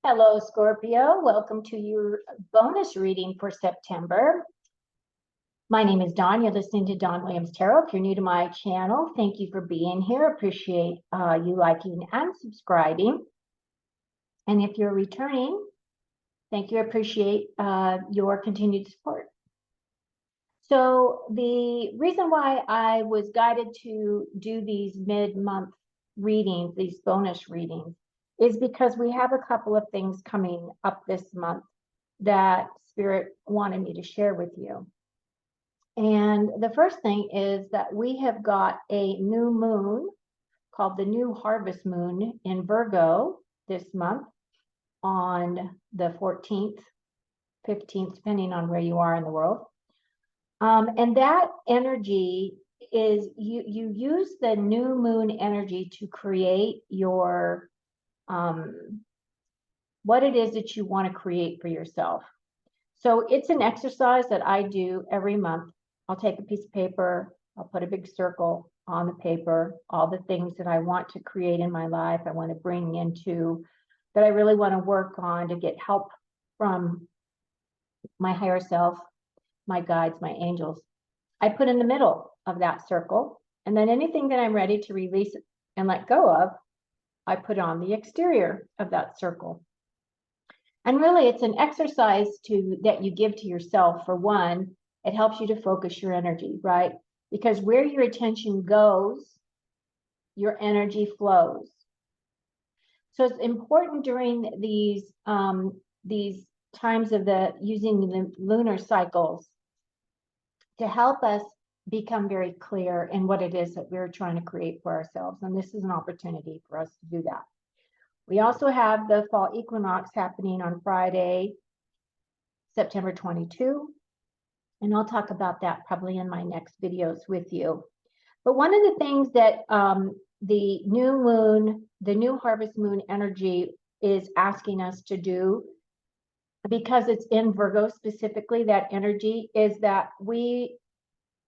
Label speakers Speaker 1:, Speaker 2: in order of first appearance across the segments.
Speaker 1: Hello, Scorpio. Welcome to your bonus reading for September. My name is Dawn. You're listening to Dawn Williams Tarot. If you're new to my channel, thank you for being here. Appreciate you liking and subscribing. And if you're returning, thank you. Appreciate your continued support. So the reason why I was guided to do these mid-month readings, these bonus readings, is because we have a couple of things coming up this month that Spirit wanted me to share with you. And the first thing is that we have got a new moon called the new harvest moon in Virgo this month on the 14th, 15th, depending on where you are in the world. And that energy is you use the new moon energy to create your what it is that you want to create for yourself. So it's an exercise that I do every month. I'll take a piece of paper, I'll put a big circle on the paper, all the things that I want to create in my life, I want to bring into, that I really want to work on to get help from my higher self, my guides, my angels. I put in the middle of that circle, and then anything that I'm ready to release and let go of, I put on the exterior of that circle. And really, it's an exercise that you give to yourself. For one, it helps you to focus your energy, right? Because where your attention goes, your energy flows. So it's important during these times of using the lunar cycles to help us become very clear in what it is that we're trying to create for ourselves. And this is an opportunity for us to do that. We also have the fall equinox happening on Friday, September 22. And I'll talk about that probably in my next videos with you. But one of the things that the new moon, the new harvest moon energy is asking us to do, because it's in Virgo specifically, that energy, is that we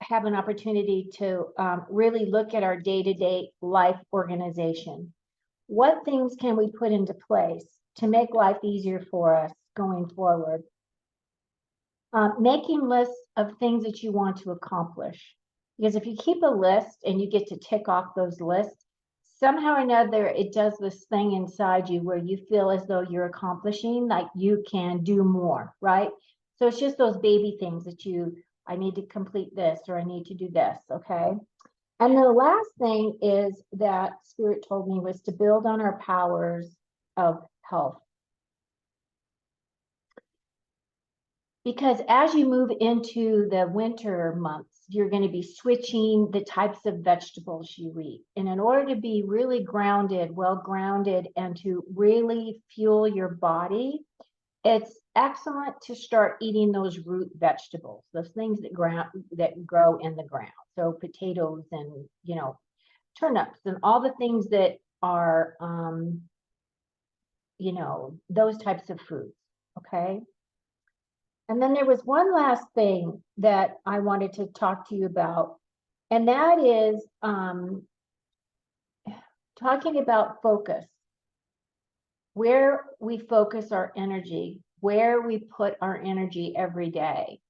Speaker 1: have an opportunity to really look at our day-to-day life organization. What things can we put into place to make life easier for us going forward? Making lists of things that you want to accomplish. Because if you keep a list and you get to tick off those lists, somehow or another, it does this thing inside you where you feel as though you're accomplishing, like you can do more, right? So it's just those baby things that I need to complete this, or I need to do this, okay? And the last thing is that Spirit told me was to build on our powers of health. Because as you move into the winter months, you're going to be switching the types of vegetables you eat. And in order to be really grounded, well grounded, and to really fuel your body, it's excellent to start eating those root vegetables, those things that grow in the ground. So potatoes and, turnips and all the things that are, those types of foods. Okay. And then there was one last thing that I wanted to talk to you about, and that is talking about focus. Where we focus our energy, where we put our energy every day.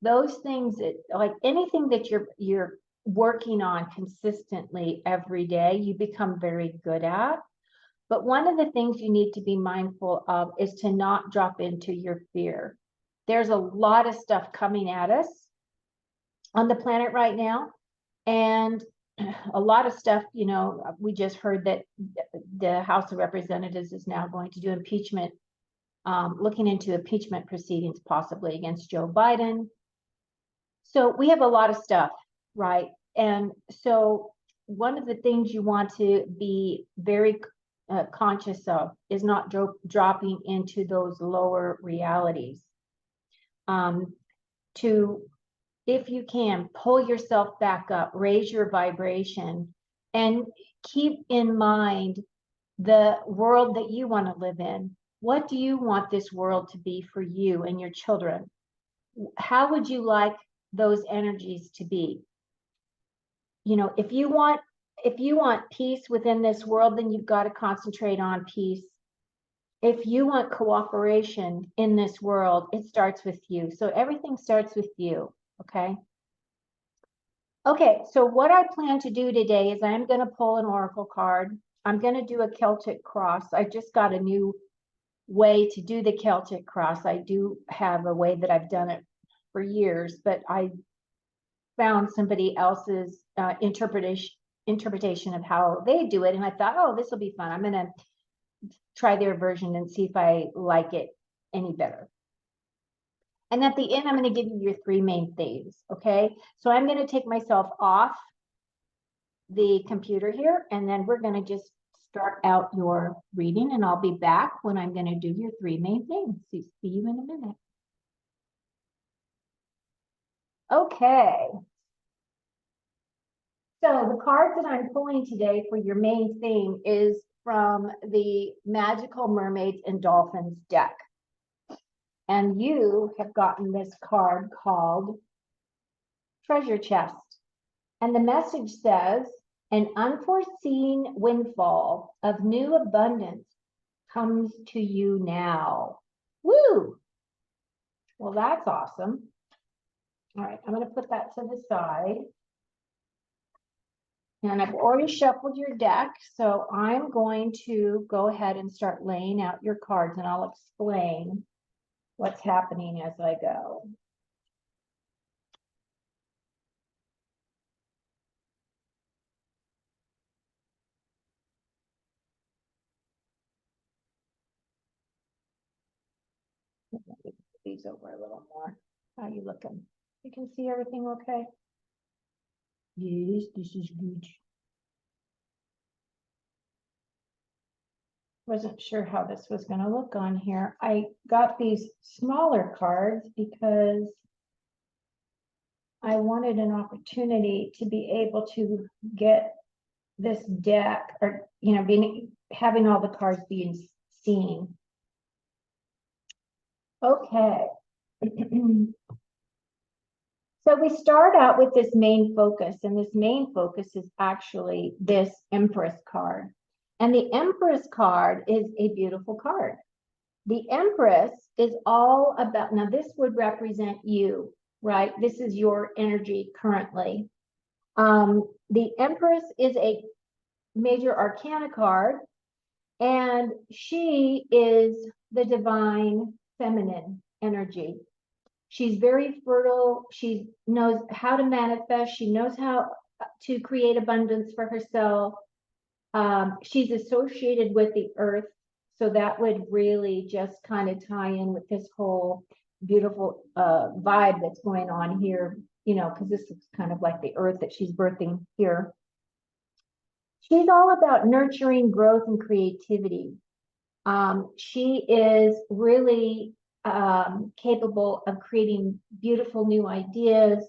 Speaker 1: Those things that, like anything that you're working on consistently every day, you become very good at. But one of the things you need to be mindful of is to not drop into your fear. There's a lot of stuff coming at us on the planet right now. And a lot of stuff, we just heard that the House of Representatives is now going to do impeachment, looking into impeachment proceedings possibly against Joe Biden. So we have a lot of stuff, right? And so one of the things you want to be very conscious of is not dropping into those lower realities. If you can, pull yourself back up, raise your vibration, and keep in mind the world that you want to live in. What do you want this world to be for you and your children? How would you like those energies to be? If you want peace within this world, then you've got to concentrate on peace if you want cooperation in this world, it starts with you. So everything starts with you, okay? Okay, so what I plan to do today is I'm going to pull an oracle card. I'm going to do a Celtic cross. I just got a new way to do the Celtic cross. I do have a way that I've done it for years, but I found somebody else's interpretation of how they do it, and I thought, oh, this will be fun. I'm going to try their version and see if I like it any better. And at the end, I'm going to give you your three main themes, okay? So I'm going to take myself off the computer here, and then we're going to just start out your reading, and I'll be back when I'm going to do your three main themes. See you in a minute. Okay. So the cards that I'm pulling today for your main theme is from the Magical Mermaids and Dolphins deck. And you have gotten this card called Treasure Chest. And the message says, an unforeseen windfall of new abundance comes to you now. Woo! Well, that's awesome. All right, I'm going to put that to the side. And I've already shuffled your deck, so I'm going to go ahead and start laying out your cards, and I'll explain what's happening as I go. These over a little more. How are you looking? You can see everything okay? Yes, this is good. Wasn't sure how this was going to look on here. I got these smaller cards because I wanted an opportunity to be able to get this deck, or having all the cards being seen. Okay. So we start out with this main focus, and this main focus is actually this Empress card. And the Empress card is a beautiful card. The Empress is all about, now this would represent you, right? This is your energy currently. The Empress is a major arcana card, and she is the divine feminine energy. She's very fertile. She knows how to manifest. She knows how to create abundance for herself. She's associated with the earth. So that would really just kind of tie in with this whole beautiful vibe that's going on here, because this is kind of like the earth that she's birthing here. She's all about nurturing growth and creativity. She is really capable of creating beautiful new ideas,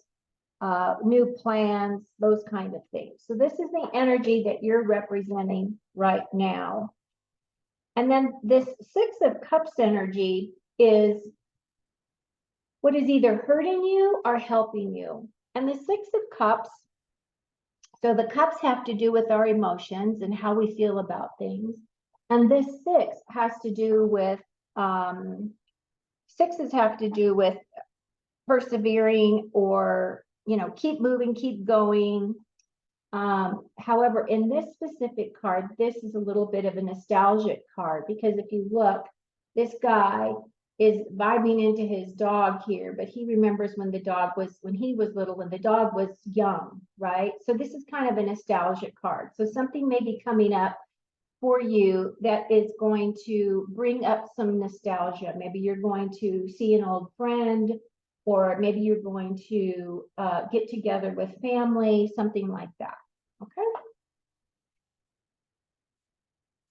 Speaker 1: new plans, those kind of things. So this is the energy that you're representing right now. And then this Six of Cups energy is what is either hurting you or helping you. And the Six of Cups, so the cups have to do with our emotions and how we feel about things. And this six has to do with, sixes have to do with persevering, or, keep moving, keep going. However, in this specific card, this is a little bit of a nostalgic card, because if you look, this guy is vibing into his dog here, but he remembers when he was little, when the dog was young, right? So this is kind of a nostalgic card. So something may be coming up for you that is going to bring up some nostalgia. Maybe you're going to see an old friend, or maybe you're going to get together with family, something like that. Okay.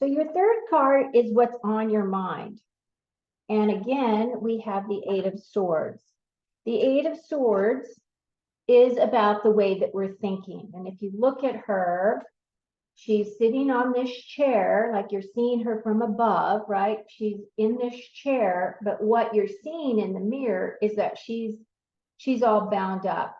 Speaker 1: So your third card is what's on your mind. And again, we have the Eight of Swords. The Eight of Swords is about the way that we're thinking. And if you look at her, she's sitting on this chair, like you're seeing her from above, right? She's in this chair, but what you're seeing in the mirror is that she's all bound up.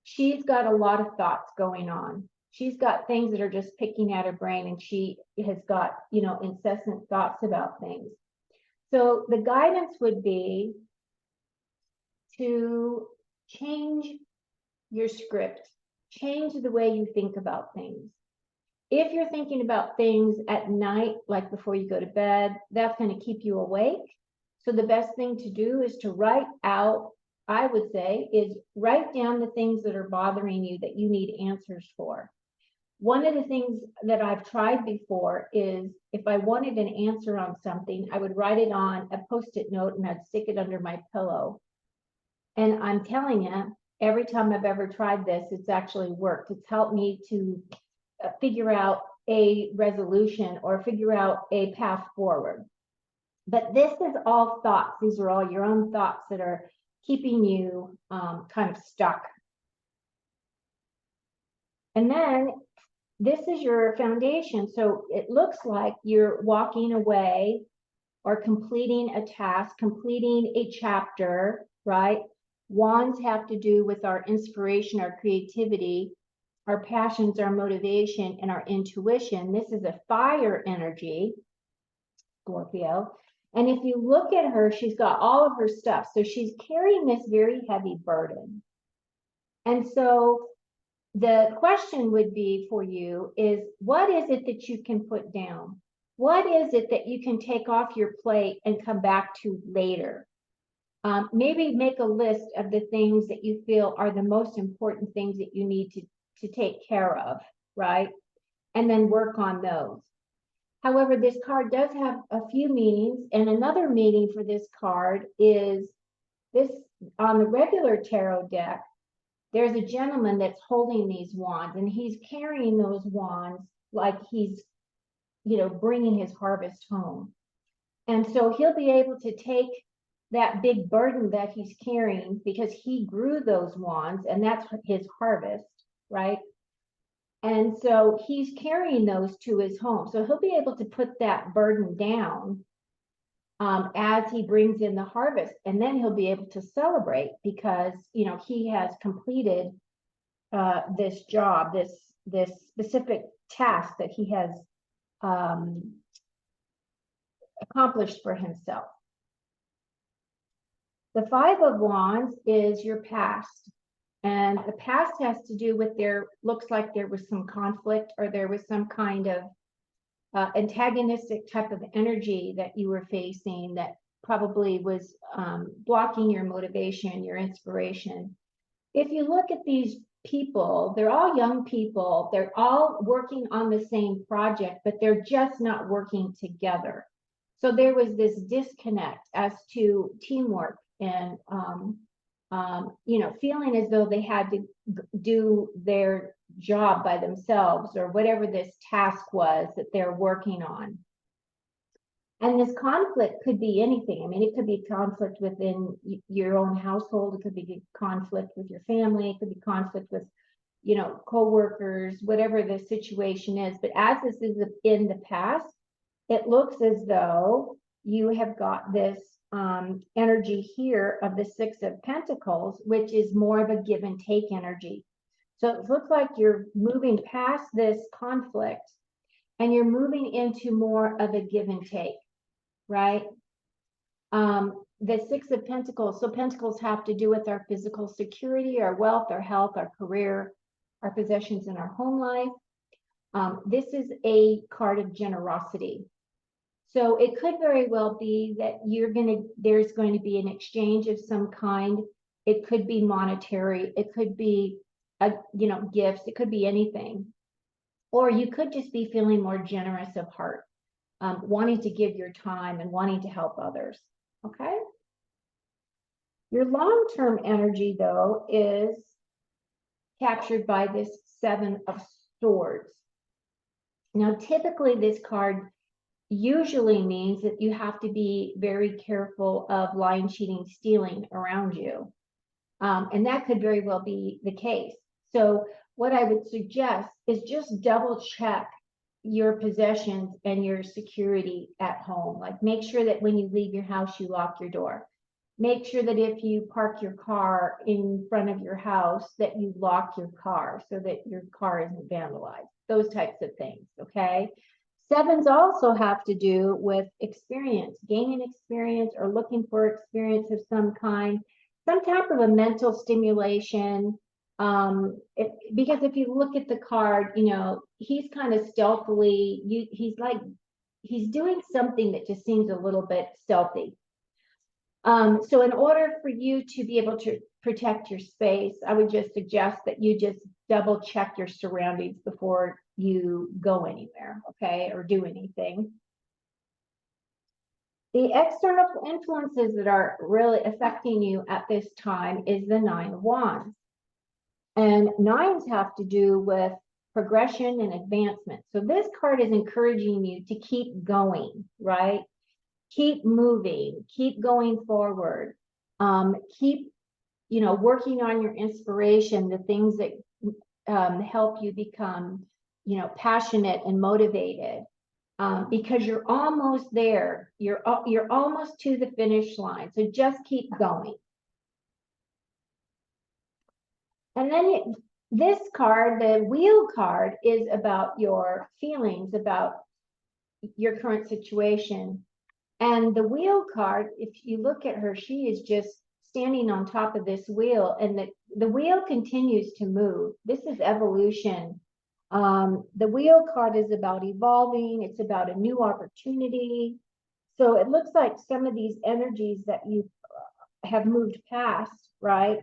Speaker 1: She's got a lot of thoughts going on. She's got things that are just picking at her brain, and she has got, incessant thoughts about things. So the guidance would be to change your script, change the way you think about things. If you're thinking about things at night, like before you go to bed, that's going to keep you awake. So the best thing to do is to write out, I would say, is write down the things that are bothering you that you need answers for. One of the things that I've tried before is if I wanted an answer on something, I would write it on a Post-it note and I'd stick it under my pillow. And I'm telling you, every time I've ever tried this, it's actually worked. It's helped me to figure out a resolution or figure out a path forward. But this is all thoughts. These are all your own thoughts that are keeping you kind of stuck. And then this is your foundation. So it looks like you're walking away or completing a task, completing a chapter, right? Wands have to do with our inspiration, our creativity, our passions, our motivation, and our intuition. This is a fire energy, Scorpio. And if you look at her, she's got all of her stuff. So she's carrying this very heavy burden. And so the question would be for you is, what is it that you can put down? What is it that you can take off your plate and come back to later? Maybe make a list of the things that you feel are the most important things that you need to take care of, right? And then work on those. However, this card does have a few meanings, and another meaning for this card is this on the regular tarot deck. There's a gentleman that's holding these wands, and he's carrying those wands like he's, bringing his harvest home. And so he'll be able to take that big burden that he's carrying because he grew those wands, and that's his harvest, right? And so he's carrying those to his home. So he'll be able to put that burden down as he brings in the harvest. And then he'll be able to celebrate because, he has completed this job, this specific task that he has accomplished for himself. The Five of Wands is your past. And the past has to do with looks like there was some conflict or there was some kind of antagonistic type of energy that you were facing that probably was blocking your motivation, your inspiration. If you look at these people, they're all young people. They're all working on the same project, but they're just not working together. So there was this disconnect as to teamwork and feeling as though they had to do their job by themselves or whatever this task was that they're working on. And this conflict could be anything. I mean, it could be conflict within your own household. It could be conflict with your family. It could be conflict with, co-workers, whatever the situation is. But as this is in the past, it looks as though you have got this energy here of the Six of Pentacles, which is more of a give and take energy. So it looks like you're moving past this conflict and you're moving into more of a give and take, right? The Six of Pentacles, so Pentacles have to do with our physical security, our wealth, our health, our career, our possessions in our home life. This is a card of generosity. So it could very well be that there's going to be an exchange of some kind. It could be monetary. It could be, gifts. It could be anything. Or you could just be feeling more generous of heart, wanting to give your time and wanting to help others. Okay. Your long-term energy, though, is captured by this Seven of Swords. Now, typically this card usually means that you have to be very careful of lying, cheating, stealing around you. And that could very well be the case. So what I would suggest is just double check your possessions and your security at home. Like make sure that when you leave your house, you lock your door. Make sure that if you park your car in front of your house, that you lock your car so that your car isn't vandalized. Those types of things, okay? Sevens also have to do with experience, gaining experience or looking for experience of some kind, some type of a mental stimulation. Because if you look at the card, you know, he's kind of stealthily, he's doing something that just seems a little bit stealthy. So in order for you to be able to protect your space, I would just suggest that you just double check your surroundings before you go anywhere, okay, or do anything. The external influences that are really affecting you at this time is the Nine of Wands. And nines have to do with progression and advancement. So this card is encouraging you to keep going, right? Keep moving, keep going forward, keep, you know, working on your inspiration, the things that help you become, you know, passionate and motivated, because you're almost there. You're almost to the finish line. So just keep going. And then this card, the wheel card, is about your feelings about your current situation. And the wheel card, if you look at her, she is just standing on top of this wheel, and the wheel continues to move. This is evolution. The wheel card is about evolving. It's about a new opportunity. So it looks like some of these energies that you have moved past, right?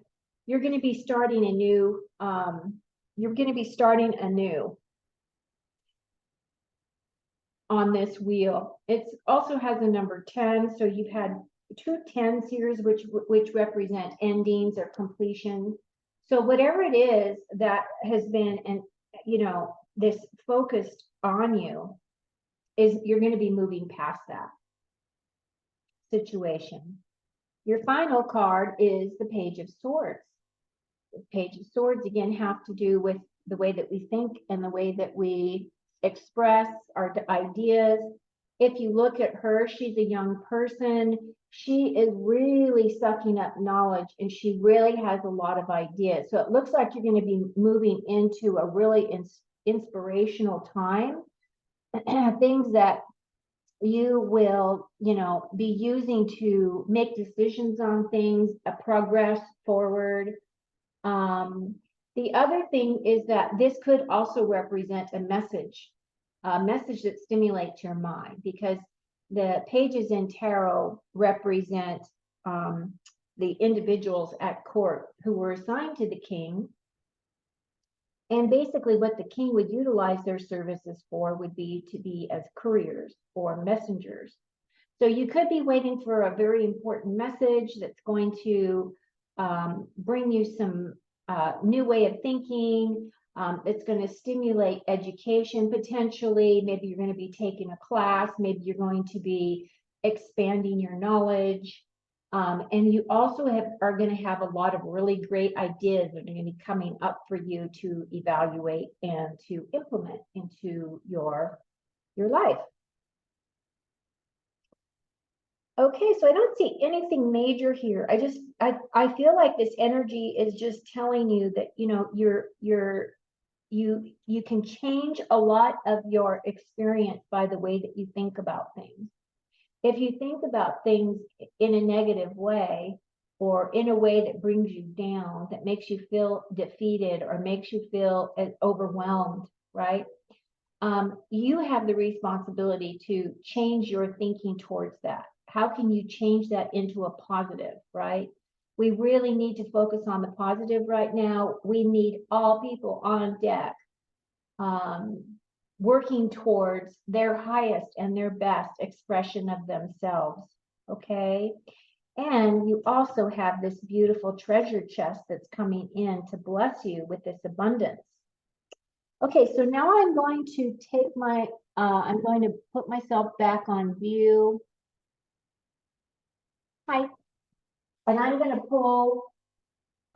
Speaker 1: You're going to be starting a new, on this wheel. It also has a number 10. So you've had two 10s here, which represent endings or completion. So whatever it is that has been, and you know, this focused on you, is you're going to be moving past that situation. Your final card is the Page of Swords. The Page of Swords, again, have to do with the way that we think and the way that we express our ideas. If you look at her, she's a young person. She is really sucking up knowledge, and she really has a lot of ideas. So it looks like you're going to be moving into a really inspirational time. Things that you will, you know, be using to make decisions on things, progress forward. The other thing is that this could also represent a message that stimulates your mind, because the pages in tarot represent the individuals at court who were assigned to the king. And basically what the king would utilize their services for would be to be as couriers or messengers. So you could be waiting for a very important message that's going to bring you some new way of thinking. It's going to stimulate education potentially. Maybe you're going to be taking a class. Maybe you're going to be expanding your knowledge. And you also are going to have a lot of really great ideas that are going to be coming up for you to evaluate and to implement into your life. Okay, so I don't see anything major here. I feel like this energy is just telling you that, you know, you can change a lot of your experience by the way that you think about things. If you think about things in a negative way, or in a way that brings you down, that makes you feel defeated or makes you feel overwhelmed, right? You have the responsibility to change your thinking towards that. How can you change that into a positive, right? We really need to focus on the positive right now. We need all people on deck working towards their highest and their best expression of themselves, okay? And you also have this beautiful treasure chest that's coming in to bless you with this abundance. Okay, so now I'm going to take my, I'm going to put myself back on view. Hi. And I'm going to pull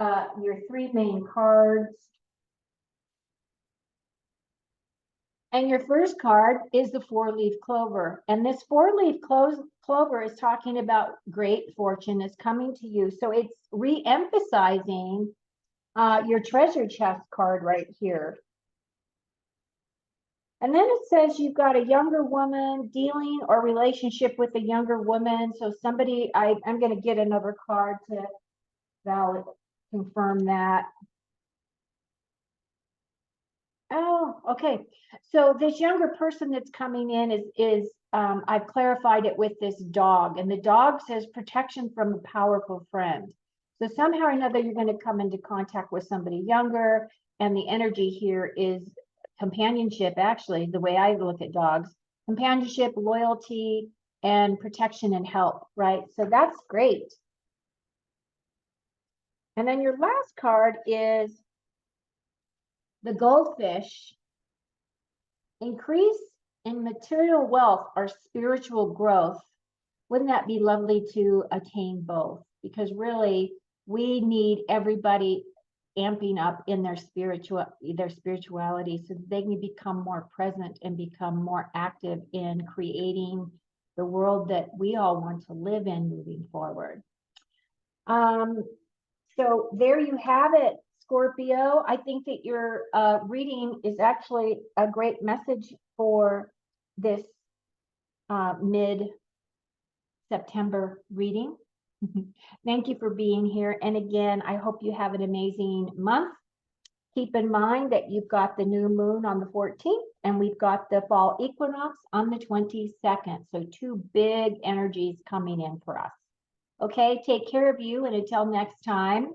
Speaker 1: your three main cards. And your first card is the four-leaf clover. And this four-leaf clover is talking about great fortune is coming to you. So it's re-emphasizing your treasure chest card right here. And then it says you've got a younger woman dealing or relationship with a younger woman. So somebody, I'm going to get another card to valid confirm that. Oh, okay. So this younger person that's coming in is I've clarified it with this dog, and the dog says protection from a powerful friend. So somehow or another, you're going to come into contact with somebody younger, and the energy here is companionship. Actually, the way I look at dogs, companionship, loyalty, and protection and help, right? So that's great. And then your last card is the goldfish. Increase in material wealth or spiritual growth. Wouldn't that be lovely to attain both? Because really, we need everybody amping up in their spirituality so that they can become more present and become more active in creating the world that we all want to live in moving forward. So there you have it, Scorpio. I think that your reading is actually a great message for this mid-September reading. Thank you for being here. And again, I hope you have an amazing month. Keep in mind that you've got the new moon on the 14th, and we've got the fall equinox on the 22nd. So two big energies coming in for us. Okay, take care of you, and until next time,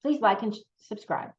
Speaker 1: please like and subscribe.